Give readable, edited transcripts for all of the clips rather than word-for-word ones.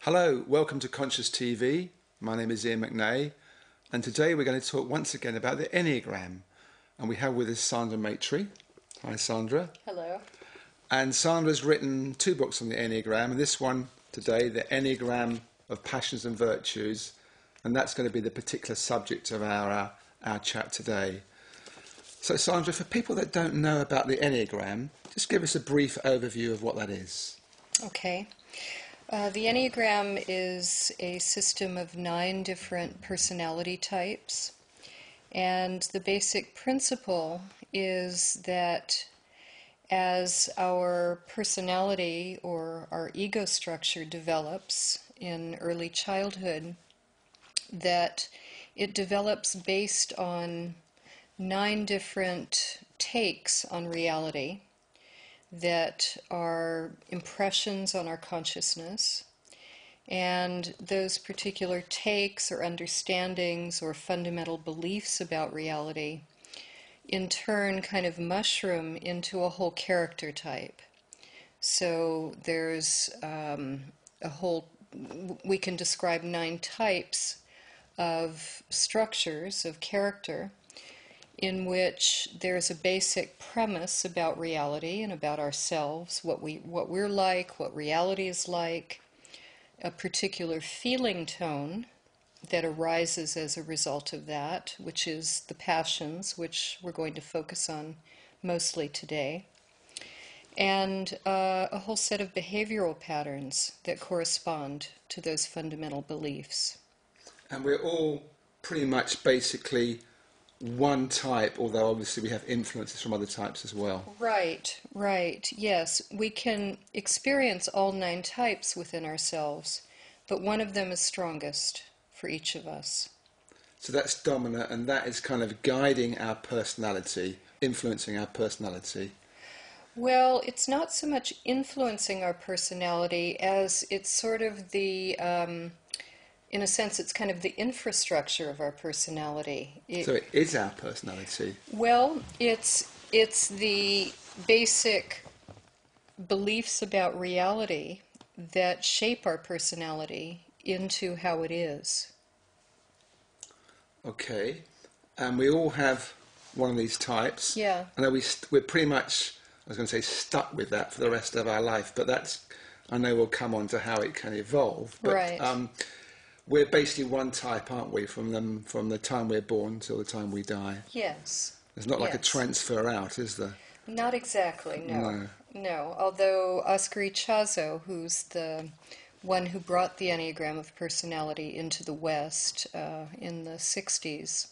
Hello, welcome to Conscious TV. My name is Iain McNay, and today we're going to talk once again about the Enneagram. And we have with us Sandra Maitri. Hi, Sandra. Hello. And Sandra's written 2 books on the Enneagram, and this one today, the Enneagram of Passions and Virtues, and that's going to be the particular subject of our chat today. So, Sandra, for people that don't know about the Enneagram, just give us a brief overview of what that is. Okay. The Enneagram is a system of 9 different personality types, and the basic principle is that as our personality or our ego structure develops in early childhood, that it develops based on 9 different takes on reality that are impressions on our consciousness, and those particular takes or understandings or fundamental beliefs about reality in turn kind of mushroom into a whole character type. So there's we can describe 9 types of structures of character in which there's a basic premise about reality and about ourselves, what we're like, what reality is like, a particular feeling tone that arises as a result of that, which is the passions, which we're going to focus on mostly today, and a whole set of behavioral patterns that correspond to those fundamental beliefs. And we're all pretty much basically one type, although obviously we have influences from other types as well. Right, yes. We can experience all 9 types within ourselves, but one of them is strongest for each of us. So that's dominant, and that is kind of guiding our personality, influencing our personality. Well, it's not so much influencing our personality as it's sort of the... in a sense, it's kind of the infrastructure of our personality. So it is our personality. Well, it's the basic beliefs about reality that shape our personality into how it is. Okay. And we all have one of these types. Yeah. I know we're pretty much, I was going to say, stuck with that for the rest of our life, but that's, I know we'll come on to how it can evolve. But, right. We're basically one type, aren't we, from the time we're born till the time we die? Yes. There's not like a transfer out, is there? Not exactly, no. No, although Oscar Ichazo, who's the one who brought the Enneagram of personality into the West in the 60s,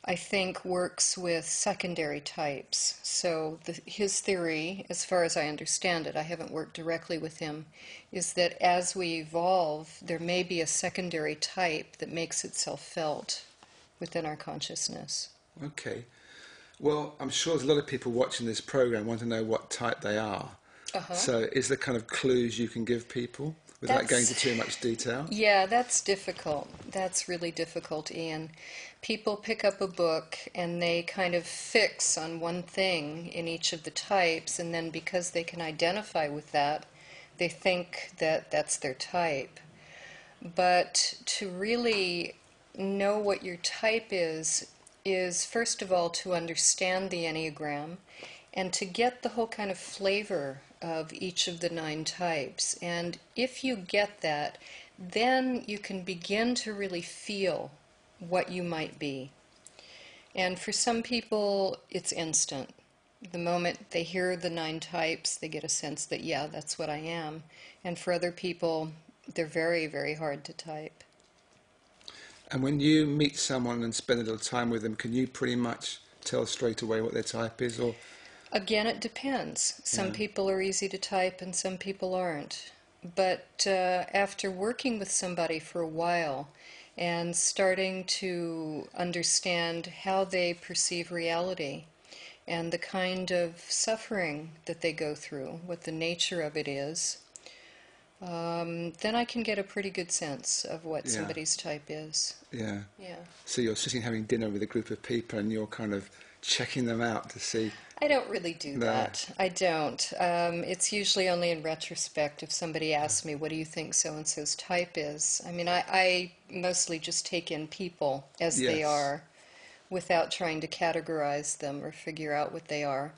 I think works with secondary types. So his theory, as far as I understand it, I haven't worked directly with him, is that as we evolve, there may be a secondary type that makes itself felt within our consciousness. Okay. Well, I'm sure there's a lot of people watching this program want to know what type they are. Uh-huh. So is there kind of clues you can give people without going into too much detail? Yeah, that's difficult. That's really difficult, Ian. People pick up a book and they kind of fix on one thing in each of the types, and then because they can identify with that, they think that that's their type. But to really know what your type is first of all to understand the Enneagram and to get the whole kind of flavor of each of the 9 types. And if you get that, then you can begin to really feel what you might be. And for some people, it's instant. The moment they hear the 9 types, they get a sense that, yeah, that's what I am. And for other people, they're very, very hard to type. And when you meet someone and spend a little time with them, can you pretty much tell straight away what their type is? Or again, it depends. Some people are easy to type and some people aren't. But after working with somebody for a while and starting to understand how they perceive reality and the kind of suffering that they go through, what the nature of it is, then I can get a pretty good sense of what Yeah. somebody's type is. Yeah. Yeah. So you're sitting having dinner with a group of people and you're kind of checking them out to see. I don't really do No. that. I don't. It's usually only in retrospect if somebody asks me, what do you think so-and-so's type is? I mean, I mostly just take in people as they Yes. are without trying to categorize them or figure out what they are.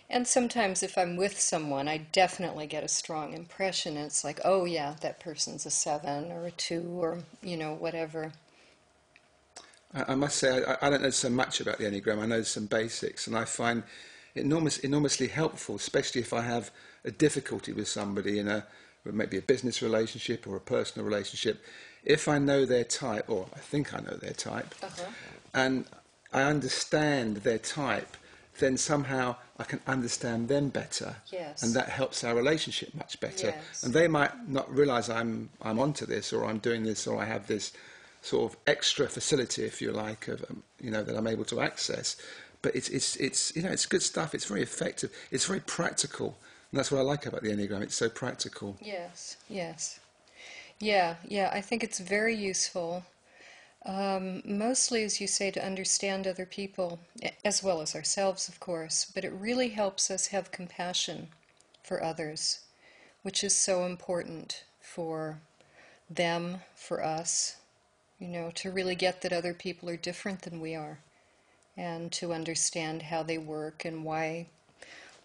And sometimes if I'm with someone, I definitely get a strong impression. It's like, oh yeah, that person's a 7 or a 2 or, whatever. I must say, I don't know so much about the Enneagram. I know some basics, and I find it enormously helpful, especially if I have a difficulty with somebody in maybe a business relationship or a personal relationship. If I know their type, or I think I know their type, and I understand their type, then somehow I can understand them better, Yes. and that helps our relationship much better. Yes. And they might not realise I'm onto this, or I'm doing this, or I have this sort of extra facility, if you like, of that I'm able to access. But it's good stuff. It's very effective. It's very practical, and that's what I like about the Enneagram. It's so practical. Yes, yes. Yeah, I think it's very useful. Mostly, as you say, to understand other people, as well as ourselves, of course, but it really helps us have compassion for others, which is so important for them, for us, to really get that other people are different than we are, and to understand how they work and why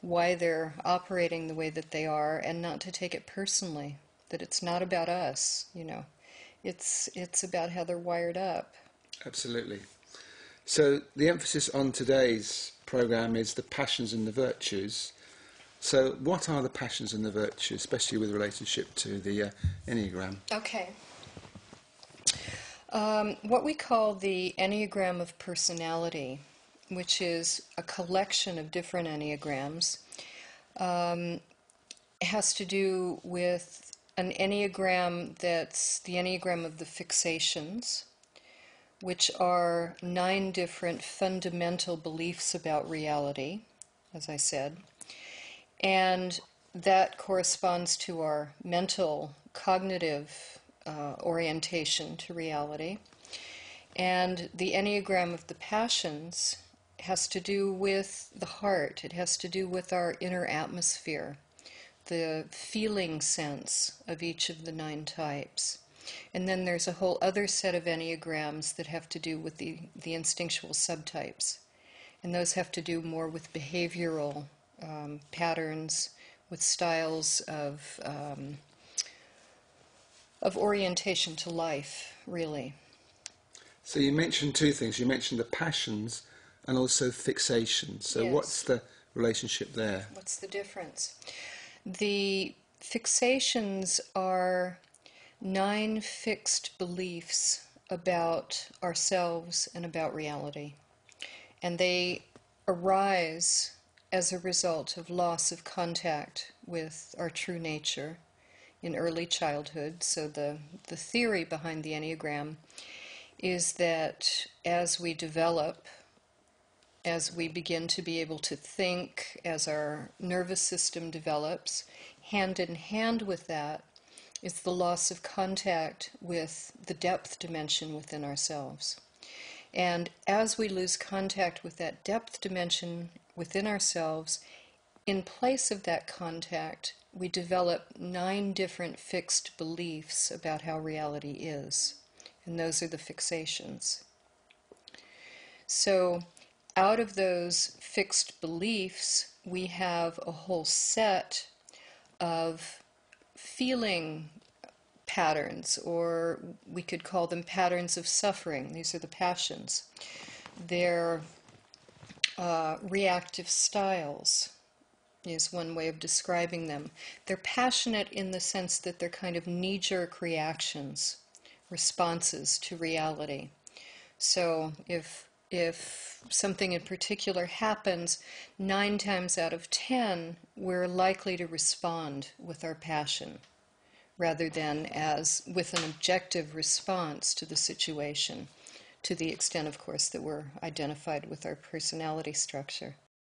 they're operating the way that they are, and not to take it personally, that it's not about us, It's about how they're wired up. Absolutely. So the emphasis on today's program is the passions and the virtues. So what are the passions and the virtues, especially with relationship to the Enneagram? Okay. What we call the Enneagram of personality, which is a collection of different Enneagrams, has to do with an Enneagram that's the Enneagram of the fixations, which are 9 different fundamental beliefs about reality, as I said, and that corresponds to our mental, cognitive orientation to reality. And the Enneagram of the passions has to do with the heart. It has to do with our inner atmosphere, the feeling sense of each of the 9 types. And then there's a whole other set of Enneagrams that have to do with the instinctual subtypes. And those have to do more with behavioral patterns, with styles of orientation to life, really. So you mentioned 2 things. You mentioned the passions and also fixation. So Yes. what's the relationship there? What's the difference? The fixations are 9 fixed beliefs about ourselves and about reality. And they arise as a result of loss of contact with our true nature in early childhood. So the theory behind the Enneagram is that as we develop, as we begin to be able to think, as our nervous system develops, hand in hand with that is the loss of contact with the depth dimension within ourselves. And as we lose contact with that depth dimension within ourselves, in place of that contact, we develop 9 different fixed beliefs about how reality is. And those are the fixations. So out of those fixed beliefs, we have a whole set of feeling patterns, or we could call them patterns of suffering. These are the passions. They're reactive styles is one way of describing them. They're passionate in the sense that they're kind of knee-jerk reactions, responses to reality. So if something in particular happens, 9 times out of 10, we're likely to respond with our passion, rather than as with an objective response to the situation, to the extent, of course, that we're identified with our personality structure.